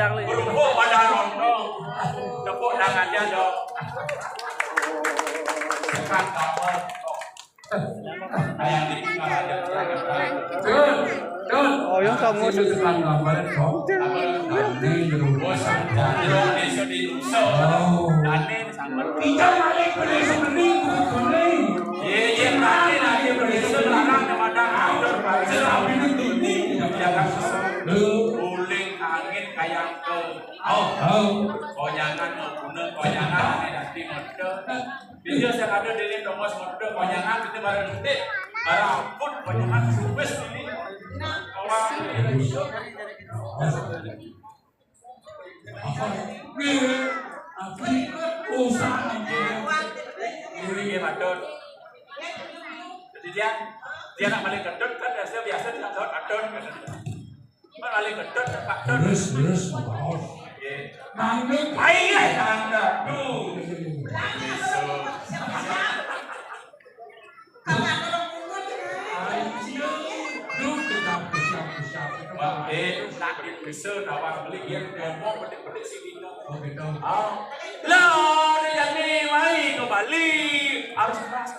Berhubung pada rondong, tepuk tangannya dong. Sekarang kamu, kayak ini ada. Oh, yang kamu sekarang gambaran kok. Ini terus Indonesia di Nusa, dan sama kita balik Indonesia bening. Ye nanti Indonesia larang kepada aktor selalu ini menjaga guling angin kayak ke konyangan membunuh konyangan nanti mode video saya ada dari domos mode konyangan kita bareng nanti barang konyangan subes ini awal usaha ini madon jadi dia nak balik gedut kan biasa tidak tahu adon kan balik gedut pak don terus bos manggung ayo anda tuh nak bisa nawar beli yang mau beli sini lah jadi mari kembali harus keras